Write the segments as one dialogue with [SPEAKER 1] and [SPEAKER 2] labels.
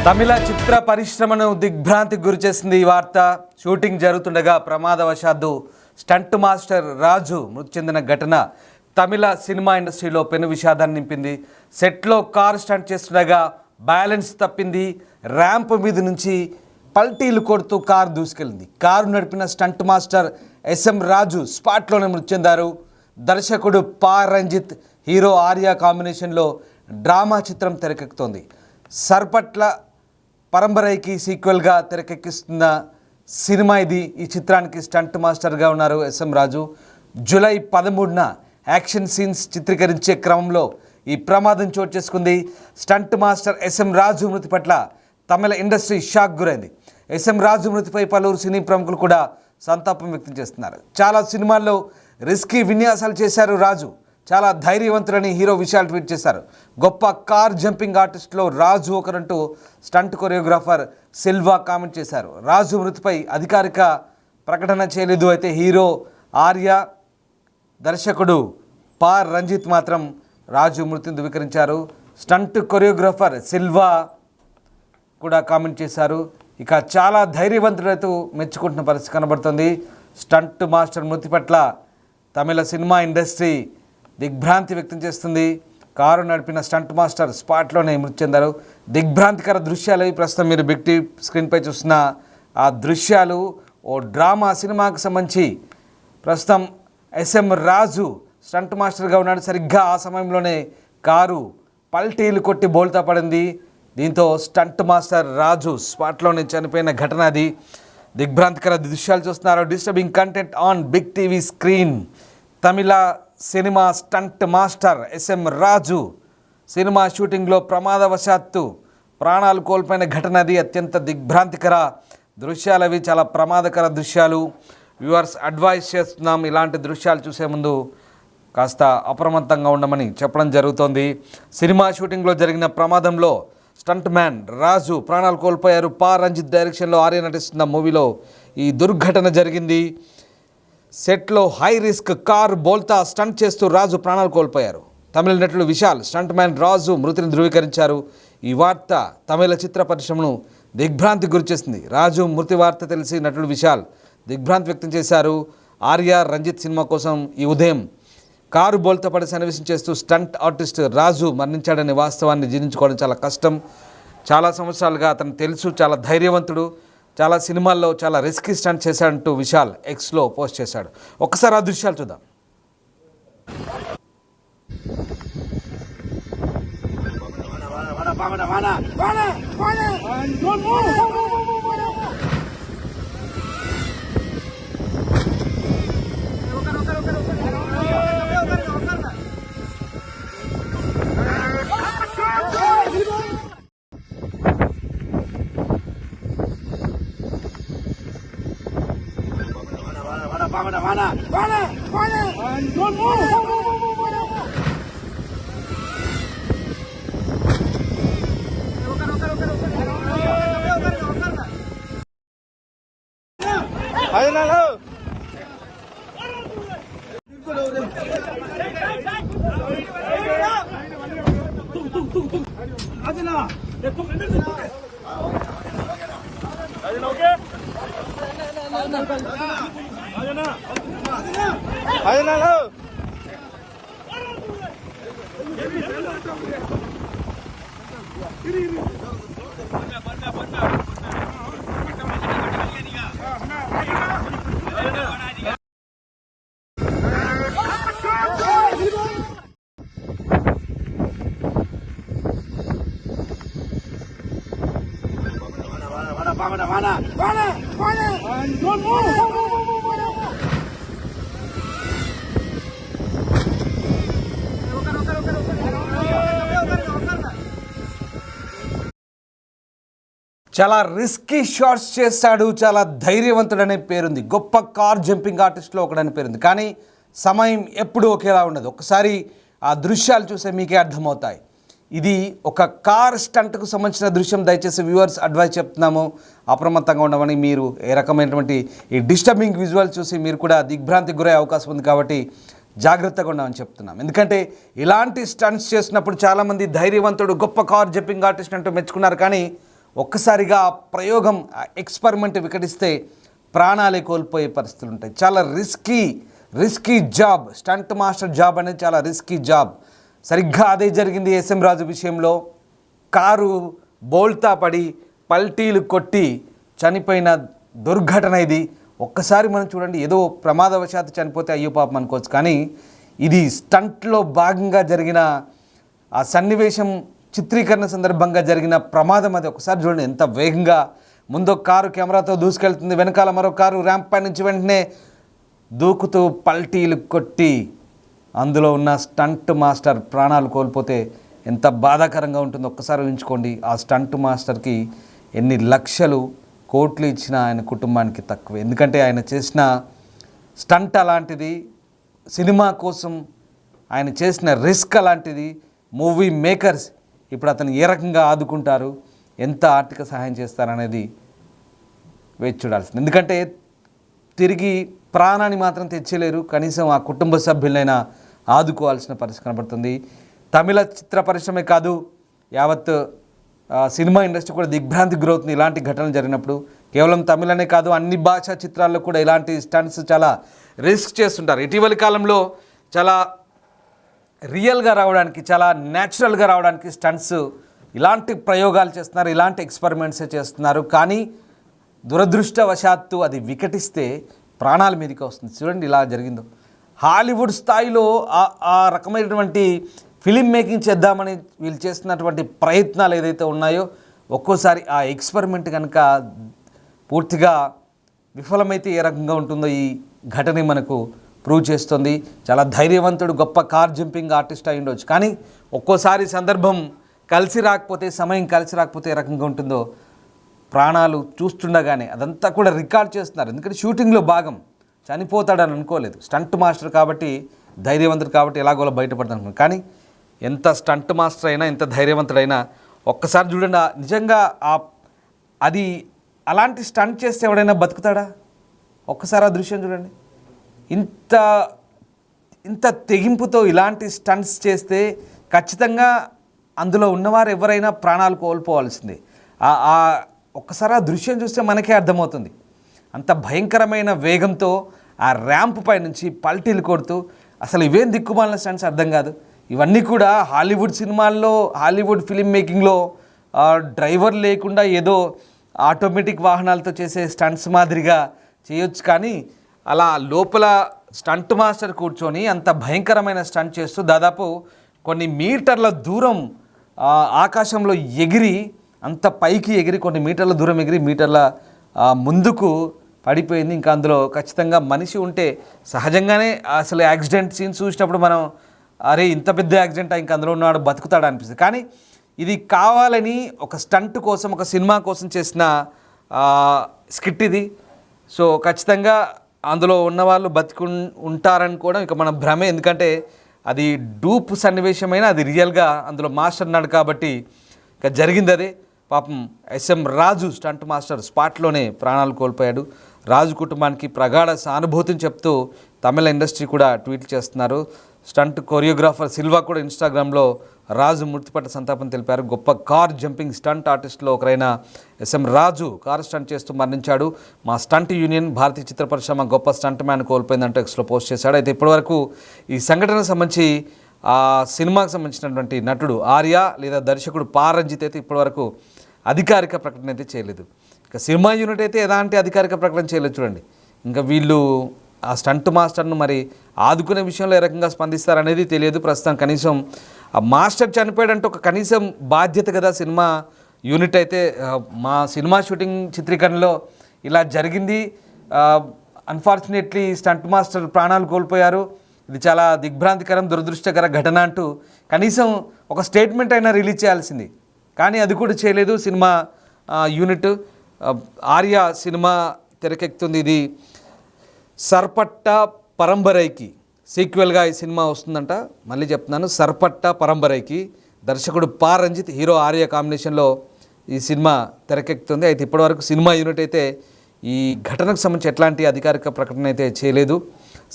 [SPEAKER 1] తమిళ చిత్ర పరిశ్రమను దిగ్భ్రాంతికి గురిచేసింది ఈ వార్త. షూటింగ్ జరుగుతుండగా ప్రమాదవశాత్తు స్టంట్ మాస్టర్ రాజు మృతి చెందిన ఘటన తమిళ సినిమా ఇండస్ట్రీలో పెను విషాదాన్ని నింపింది. సెట్లో కారు స్టంట్ చేస్తుండగా బ్యాలెన్స్ తప్పింది. ర్యాంప్ మీద నుంచి పల్టీలు కొడుతూ కారు దూసుకెళ్ళింది. కారు నడిపిన స్టంట్ మాస్టర్ ఎస్ఎం రాజు స్పాట్లోనే మృతి చెందారు. దర్శకుడు పా రంజిత్, హీరో ఆర్య కాంబినేషన్లో డ్రామా చిత్రం తెరకెక్కుతోంది. సర్పట్ల పరంపరైకి సీక్వెల్గా తెరకెక్కిస్తున్న సినిమా ఇది. ఈ చిత్రానికి స్టంట్ మాస్టర్గా ఉన్నారు ఎస్ఎం రాజు. జూలై 13న యాక్షన్ సీన్స్ చిత్రీకరించే క్రమంలో ఈ ప్రమాదం చోటు చేసుకుంది. స్టంట్ మాస్టర్ ఎస్ఎం రాజు మృతి పట్ల తమిళ ఇండస్ట్రీ షాక్ గురైంది. ఎస్ఎం రాజు మృతిపై పలువురు సినీ ప్రముఖులు కూడా సంతాపం వ్యక్తం చేస్తున్నారు. చాలా సినిమాల్లో రిస్కీ విన్యాసాలు చేశారు రాజు, చాలా ధైర్యవంతులని హీరో విశాల్ ట్వీట్ చేశారు. గొప్ప కార్ జంపింగ్ ఆర్టిస్ట్లో రాజు ఒకరంటూ స్టంట్ కొరియోగ్రాఫర్ సిల్వా కామెంట్ చేశారు. రాజు మృతిపై అధికారిక ప్రకటన చేయలేదు. అయితే హీరో ఆర్య, దర్శకుడు పా రంజిత్ మాత్రం రాజు మృతిని ధృవీకరించారు. స్టంట్ కొరియోగ్రాఫర్ సిల్వా కూడా కామెంట్ చేశారు. ఇక చాలా ధైర్యవంతులతో మెచ్చుకుంటున్న పరిస్థితి కనబడుతుంది. స్టంట్ మాస్టర్ మృతి పట్ల తమిళ సినిమా ఇండస్ట్రీ దిగ్భ్రాంతి వ్యక్తం చేస్తుంది. కారు నడిపిన స్టంట్ మాస్టర్ స్పాట్లోనే మృతి చెందారు. దిగ్భ్రాంతికర దృశ్యాలు ప్రస్తుతం మీరు బిగ్ టీవీ స్క్రీన్పై చూస్తున్న ఆ దృశ్యాలు ఓ డ్రామా సినిమాకి సంబంధించి. ప్రస్తుతం ఎస్ఎం రాజు స్టంట్ మాస్టర్గా ఉన్నాడు. సరిగ్గా ఆ సమయంలోనే కారు పల్టీలు కొట్టి బోల్తా పడింది. దీంతో స్టంట్ మాస్టర్ రాజు స్పాట్లోనే చనిపోయిన ఘటన అది. దిగ్భ్రాంతికర దృశ్యాలు చూస్తున్నారు. Disturbing content on big TV screen. Tamil cinema stunt master SM Raju cinema షూటింగ్లో ప్రమాదవశాత్తు ప్రాణాలు కోల్పోయిన ఘటన అది. అత్యంత దిగ్భ్రాంతికర దృశ్యాలు అవి, చాలా ప్రమాదకర దృశ్యాలు. వ్యూవర్స్ అడ్వైస్ చేస్తున్నాం, ఇలాంటి దృశ్యాలు చూసే ముందు కాస్త అప్రమత్తంగా ఉండమని చెప్పడం జరుగుతోంది. సినిమా షూటింగ్లో జరిగిన ప్రమాదంలో స్టంట్ మ్యాన్ రాజు ప్రాణాలు కోల్పోయారు. పా రంజిత్ డైరెక్షన్లో ఆర్య నటిస్తున్న మూవీలో ఈ దుర్ఘటన జరిగింది. సెట్లో హై రిస్క్ కార్ బోల్తా స్టంట్ చేస్తూ రాజు ప్రాణాలు కోల్పోయారు. తమిళ నటుడు విశాల్ స్టంట్ మ్యాన్ రాజు మృతిని ధృవీకరించారు. ఈ వార్త తమిళ చిత్ర పరిశ్రమను దిగ్భ్రాంతికి గురిచేసింది. రాజు మృతి వార్త తెలిసి నటుడు విశాల్ దిగ్భ్రాంతి వ్యక్తం చేశారు. ఆర్య రంజిత్ సినిమా కోసం ఈ ఉదయం కారు బోల్తా పడి సన్నివేశం చేస్తూ స్టంట్ ఆర్టిస్ట్ రాజు మరణించాడనే వాస్తవాన్ని జీర్ణించుకోవడం చాలా కష్టం. చాలా సంవత్సరాలుగా అతను తెలుసు, చాలా ధైర్యవంతుడు, చాలా సినిమాల్లో చాలా రిస్కీ స్టంట్ చేశాడంటూ విశాల్ ఎక్స్లో పోస్ట్ చేశాడు. ఒక్కసారి ఆ దృశ్యాలు చూద్దాం. చాలా రిస్కీ షాట్స్ చేస్తాడు, చాలా ధైర్యవంతుడనే పేరుంది. గొప్ప కార్ జంపింగ్ ఆర్టిస్ట్లో ఒకడని పేరుంది. కానీ సమయం ఎప్పుడూ ఒకేలా ఉండదు. ఒకసారి ఆ దృశ్యాలు చూసే మీకే అర్థమవుతాయి. ఇది ఒక కార్ స్టంట్కు సంబంధించిన దృశ్యం. దయచేసి వ్యూవర్స్ అడ్వైస్ చెప్తున్నాము, అప్రమత్తంగా ఉండమని. మీరు ఏ రకమైనటువంటి ఈ డిస్టర్బింగ్ విజువల్ చూసి మీరు కూడా దిగ్భ్రాంతికి గురయ్యే అవకాశం ఉంది. కాబట్టి జాగ్రత్తగా ఉండమని చెప్తున్నాం. ఎందుకంటే ఇలాంటి స్టంట్స్ చేసినప్పుడు చాలామంది ధైర్యవంతుడు, గొప్ప కార్ జంపింగ్ ఆర్టిస్ట్ అంటూ మెచ్చుకున్నారు. కానీ ఒక్కసారిగా ఆ ప్రయోగం ఎక్స్పెరిమెంట్ వికటిస్తే ప్రాణాలే కోల్పోయే పరిస్థితులు ఉంటాయి. చాలా risky job. Stunt master job అనేది చాలా రిస్కీ జాబ్. సరిగ్గా అదే జరిగింది ఎస్ఎం రాజు విషయంలో. కారు బోల్తా పడి పల్టీలు కొట్టి చనిపోయిన దుర్ఘటన ఇది. ఒక్కసారి మనం చూడండి, ఏదో ప్రమాదవశాత్తు చనిపోతే అయ్యో పాపం అనుకోవచ్చు, కానీ ఇది స్టంట్లో భాగంగా జరిగిన ఆ సన్నివేశం చిత్రీకరణ సందర్భంగా జరిగిన ప్రమాదం. అది ఒకసారి చూడండి, ఎంత వేగంగా ముందు కారు కెమెరాతో దూసుకెళ్తుంది, వెనకాల మరో కారు ర్యాంప్ పై నుంచి వెంటనే దూకుతూ పల్టీలు కొట్టి అందులో ఉన్న స్టంట్ మాస్టర్ ప్రాణాలు కోల్పోతే ఎంత బాధాకరంగా ఉంటుందో ఒక్కసారి ఊహించుకోండి. ఆ స్టంట్ మాస్టర్కి ఎన్ని లక్షలు కోట్లు ఇచ్చినా ఆయన కుటుంబానికి తక్కువే. ఎందుకంటే ఆయన చేసిన స్టంట్ అలాంటిది, సినిమా కోసం ఆయన చేసిన రిస్క్ అలాంటిది. మూవీ మేకర్స్ ఇప్పుడు అతను ఏ రకంగా ఆదుకుంటారు, ఎంత ఆర్థిక సహాయం చేస్తారనేది వేచి చూడాల్సింది. ఎందుకంటే తిరిగి ప్రాణాన్ని మాత్రం తెచ్చలేరు, కనీసం ఆ కుటుంబ సభ్యులైనా ఆదుకోవాల్సిన పరిస్థితి కనబడుతుంది. తమిళ చిత్ర పరిశ్రమే కాదు, యావత్ సినిమా ఇండస్ట్రీ కూడా దిగ్భ్రాంతికి గురవుతుంది ఇలాంటి ఘటనలు జరిగినప్పుడు. కేవలం తమిళనే కాదు, అన్ని భాషా చిత్రాల్లో కూడా ఇలాంటి స్టంట్స్ చాలా రిస్క్ చేస్తుంటారు. ఇటీవలి కాలంలో చాలా రియల్గా రావడానికి, చాలా న్యాచురల్గా రావడానికి స్టంట్స్ ఇలాంటి ప్రయోగాలు చేస్తున్నారు, ఇలాంటి ఎక్స్పెరిమెంట్సే చేస్తున్నారు. కానీ దురదృష్టవశాత్తు అది వికటిస్తే ప్రాణాల మీదకి వస్తుంది. చూడండి ఇలా జరిగిందో. హాలీవుడ్ స్థాయిలో ఆ రకమైనటువంటి ఫిలిం మేకింగ్ చేద్దామని వీళ్ళు చేస్తున్నటువంటి ప్రయత్నాలు ఏదైతే ఉన్నాయో, ఒక్కోసారి ఆ ఎక్స్పెరిమెంట్ కనుక పూర్తిగా విఫలమైతే ఏ రకంగా ఉంటుందో ఈ ఘటన మనకు ప్రూవ్ చేస్తుంది. చాలా ధైర్యవంతుడు, గొప్ప కార్ జంపింగ్ ఆర్టిస్ట్ అయి ఉండొచ్చు, కానీ ఒక్కోసారి సందర్భం కలిసి రాకపోతే, సమయం కలిసి రాకపోతే ఏ రకంగా ఉంటుందో ప్రాణాలు చూస్తుండగానే అదంతా కూడా రికార్డ్ చేస్తున్నారు. ఎందుకంటే షూటింగ్లో భాగం, చనిపోతాడని అనుకోలేదు. స్టంట్ మాస్టర్ కాబట్టి, ధైర్యవంతుడు కాబట్టి ఎలాగోలా బయటపడతాను అనుకున్నాను. కానీ ఎంత స్టంట్ మాస్టర్ అయినా, ఎంత ధైర్యవంతుడైనా ఒక్కసారి చూడండి, నిజంగా అది అలాంటి స్టంట్ చేస్తే ఎవడైనా బతుకుతాడా? ఒక్కసారి ఆ దృశ్యం చూడండి. ఇంత తెగింపుతో ఇలాంటి స్టంట్స్ చేస్తే ఖచ్చితంగా అందులో ఉన్నవారు ఎవరైనా ప్రాణాలు కోల్పోవాల్సిందే. ఒక్కసారి ఆ దృశ్యం చూస్తే మనకే అర్థమవుతుంది. అంత భయంకరమైన వేగంతో ఆ ర్యాంప్ పై నుంచి పల్టీలు కొడుతూ, అసలు ఇవేం దిక్కుమాలిన స్టంట్స్ అర్థం కాదు. ఇవన్నీ కూడా హాలీవుడ్ సినిమాల్లో, హాలీవుడ్ ఫిలిం మేకింగ్లో డ్రైవర్ లేకుండా ఏదో ఆటోమేటిక్ వాహనాలతో చేసే స్టంట్స్ మాదిరిగా చేయొచ్చు, కానీ అలా లోపల స్టంట్ మాస్టర్ కూర్చొని అంత భయంకరమైన స్టంట్ చేస్తూ దాదాపు కొన్ని మీటర్ల దూరం ఆకాశంలో ఎగిరి, అంత పైకి ఎగిరి కొన్ని మీటర్ల దూరం ఎగిరి మీటర్ల ముందుకు పడిపోయింది. ఇంకా అందులో ఖచ్చితంగా మనిషి ఉంటే సహజంగానే అసలు యాక్సిడెంట్ సీన్స్ చూసినప్పుడు మనం అరే ఇంత పెద్ద యాక్సిడెంట్ ఇంకా అందులో ఉన్నాడు బతుకుతాడు అనిపిస్తుంది. కానీ ఇది కావాలని ఒక స్టంట్ కోసం, ఒక సినిమా కోసం చేసిన స్కిట్ ఇది. సో ఖచ్చితంగా అందులో ఉన్నవాళ్ళు ఉంటారని కూడా ఇక మన భ్రమే. ఎందుకంటే అది డూప్ సన్నివేశమైనా అది రియల్గా అందులో మాస్టర్ ఉన్నాడు కాబట్టి ఇక జరిగింది అదే. పాపం ఎస్ఎం రాజు స్టంట్ మాస్టర్ స్పాట్లోనే ప్రాణాలు కోల్పోయాడు. రాజు కుటుంబానికి ప్రగాఢ సానుభూతిని చెప్తూ తమిళ ఇండస్ట్రీ కూడా ట్వీట్లు చేస్తున్నారు. స్టంట్ కొరియోగ్రాఫర్ సిల్వా కూడా ఇన్స్టాగ్రామ్లో రాజు మృతి పట్ల సంతాపం తెలిపారు. గొప్ప కార్ జంపింగ్ స్టంట్ ఆర్టిస్టులో ఒకరైన ఎస్ఎం రాజు కారు స్టంట్ చేస్తూ మరణించాడు. మా స్టంట్ యూనియన్ భారతీయ చిత్ర పరిశ్రమ గొప్ప స్టంట్ మ్యాన్ కోల్పోయిందంటూ ఎక్స్లో పోస్ట్ చేశాడు. అయితే ఇప్పటివరకు ఈ సంఘటనకు సంబంధించి ఆ సినిమాకు సంబంధించినటువంటి నటుడు ఆర్య లేదా దర్శకుడు పారంజిత్ అయితే ఇప్పటివరకు అధికారిక ప్రకటన అయితే చేయలేదు. ఇక సినిమా యూనిట్ అయితే ఎలాంటి అధికారిక ప్రకటన చేయలేదు. చూడండి, ఇంకా వీళ్ళు ఆ స్టంట్ మాస్టర్ను మరి ఆదుకునే విషయంలో ఏ రకంగా స్పందిస్తారనేది తెలియదు ప్రస్తుతం. కనీసం ఆ మాస్టర్ చనిపోయాడంటే ఒక కనీసం బాధ్యత కదా సినిమా యూనిట్ అయితే. మా సినిమా షూటింగ్ చిత్రీకరణలో ఇలా జరిగింది, అన్ఫార్చునేట్లీ స్టంట్ మాస్టర్ ప్రాణాలు కోల్పోయారు, ఇది చాలా దిగ్భ్రాంతికరం, దురదృష్టకర ఘటన అంటూ కనీసం ఒక స్టేట్మెంట్ అయినా రిలీజ్ చేయాల్సింది. కానీ అది కూడా చేయలేదు సినిమా యూనిట్. ఆర్య సినిమా తెరకెక్కుతుంది. ఇది సర్పట్ట పరంబరైకి సీక్వెల్గా ఈ సినిమా వస్తుందంట. మళ్ళీ చెప్తున్నాను, సర్పట్ట పరంబరైకి దర్శకుడు పారంజిత్, హీరో ఆర్య కాంబినేషన్లో ఈ సినిమా తెరకెక్కుతుంది. అయితే ఇప్పటివరకు సినిమా యూనిట్ అయితే ఈ ఘటనకు సంబంధించి ఎట్లాంటి అధికారిక ప్రకటన అయితే చేయలేదు.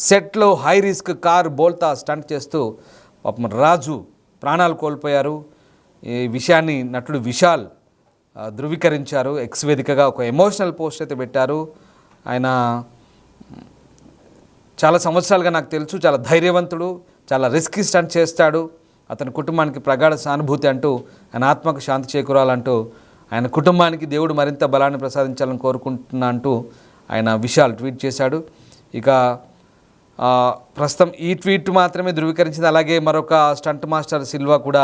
[SPEAKER 1] సెట్లో హై రిస్క్ కార్ బోల్తా స్టంట్ చేస్తూ పాపం రాజు ప్రాణాలు కోల్పోయారు. ఈ విషయాన్ని నటుడు విశాల్ ధృవీకరించారు. ఎక్స్ వేదికగా ఒక ఎమోషనల్ పోస్ట్ అయితే పెట్టారు. ఆయన చాలా సంవత్సరాలుగా నాకు తెలుసు, చాలా ధైర్యవంతుడు, చాలా రిస్కీ స్టంట్ చేస్తాడు, అతని కుటుంబానికి ప్రగాఢ సానుభూతి అంటూ, ఆయన ఆత్మకు శాంతి చేకూరాలంటూ, ఆయన కుటుంబానికి దేవుడు మరింత బలాన్ని ప్రసాదించాలని కోరుకుంటున్నా అంటూ ఆయన విషయాలు ట్వీట్ చేశాడు. ఇక ప్రస్తుతం ఈ ట్వీట్ మాత్రమే ధృవీకరించింది. అలాగే మరొక స్టంట్ మాస్టర్ సిల్వా కూడా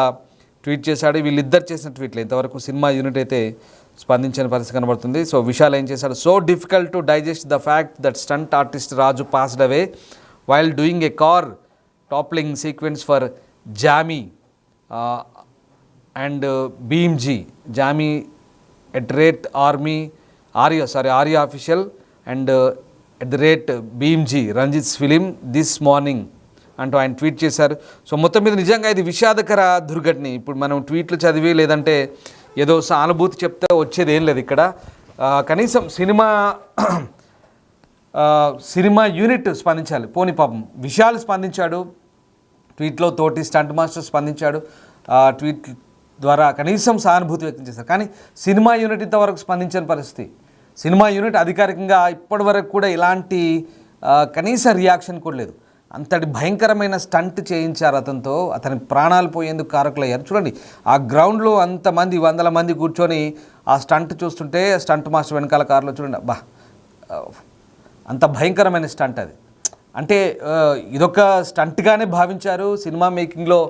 [SPEAKER 1] ట్వీట్ చేశాడు. వీళ్ళిద్దరు చేసిన ట్వీట్లు ఇంతవరకు సినిమా యూనిట్ అయితే స్పందించిన పరిస్థితి కనబడుతుంది. సో విశాల్ ఏం చేశాడు, so difficult to digest the fact that stunt artist Raju passed away while doing a car toppling sequence for Jamie and BMG Jamie Arya official and @BMG Ranjith's film this morning అంటూ ఆయన tweet చేశారు. So మొత్తం మీద నిజంగా ఇది విషాదకర దుర్ఘటన. ఇప్పుడు మనం ట్వీట్లు చదివి లేదంటే ఏదో సానుభూతి చెప్తే వచ్చేది ఏం లేదు ఇక్కడ. కనీసం సినిమా యూనిట్ స్పందించాలి. పోనీ పాపం విశాల్ స్పందించాడు, ట్వీట్లో తోటి స్టంట్ మాస్టర్ స్పందించాడు, ట్వీట్ ద్వారా కనీసం సానుభూతి వ్యక్తం చేశారు. కానీ సినిమా యూనిట్ ఇంతవరకు స్పందించని పరిస్థితి. సినిమా యూనిట్ అధికారికంగా ఇప్పటి వరకు కూడా ఇలాంటి కనీస రియాక్షన్ కూడా లేదు. అంతటి భయంకరమైన స్టంట్ చేయించారు అతనితో, అతని ప్రాణాలు పోయేందుకు కారకులయ్యారు. చూడండి, ఆ గ్రౌండ్లో అంతమంది 100 మంది కూర్చొని ఆ స్టంట్ చూస్తుంటే స్టంట్ మాస్టర్ వెనకాల కారులో చూడండి, అబ్బా అంత భయంకరమైన స్టంట్ అది. అంటే ఇదొక స్టంట్గానే భావించారు. సినిమా మేకింగ్లో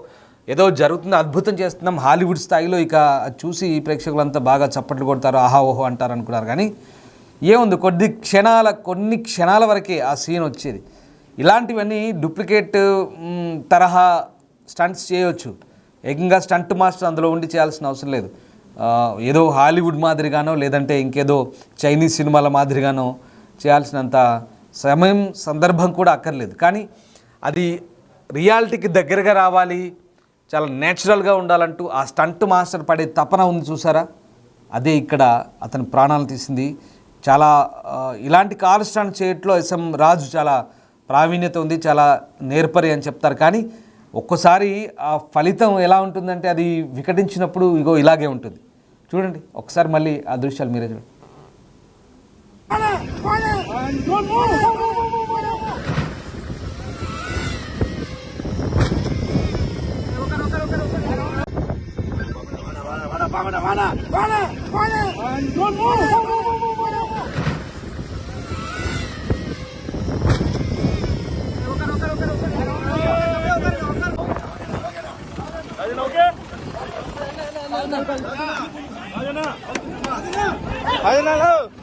[SPEAKER 1] ఏదో జరుగుతుంది, అద్భుతం చేస్తున్నాం హాలీవుడ్ స్థాయిలో, ఇక చూసి ప్రేక్షకులంతా బాగా చప్పట్లు కొడతారు, ఆహా ఓహో అంటారు అనుకున్నారు. కానీ ఏముంది, కొన్ని క్షణాల వరకే ఆ సీన్ వచ్చేది. ఇలాంటివన్నీ డూప్లికేట్ తరహా స్టంట్స్ చేయవచ్చు. ఏకంగా స్టంట్ మాస్టర్ అందులో ఉండి చేయాల్సిన అవసరం లేదు. ఏదో హాలీవుడ్ మాదిరిగానో లేదంటే ఇంకేదో చైనీస్ సినిమాల మాదిరిగానో చేయాల్సినంత సమయం సందర్భం కూడా అక్కర్లేదు. కానీ అది రియాలిటీకి దగ్గరగా రావాలి, చాలా నేచురల్గా ఉండాలంటూ ఆ స్టంట్ మాస్టర్ పడే తపన ఉంది చూసారా, అదే ఇక్కడ అతని ప్రాణాలు తీసింది. చాలా ఇలాంటి కార్ స్టంట్ చేయట్లో SM రాజు చాలా ప్రావీణ్యత ఉంది, చాలా నేర్పరి అని చెప్తారు. కానీ ఒక్కోసారి ఆ ఫలితం ఎలా ఉంటుందంటే అది వికటించినప్పుడు ఇగో ఇలాగే ఉంటుంది. చూడండి ఒకసారి మళ్ళీ ఆ దృశ్యాలు మీరే చూడండి.
[SPEAKER 2] Ayo na,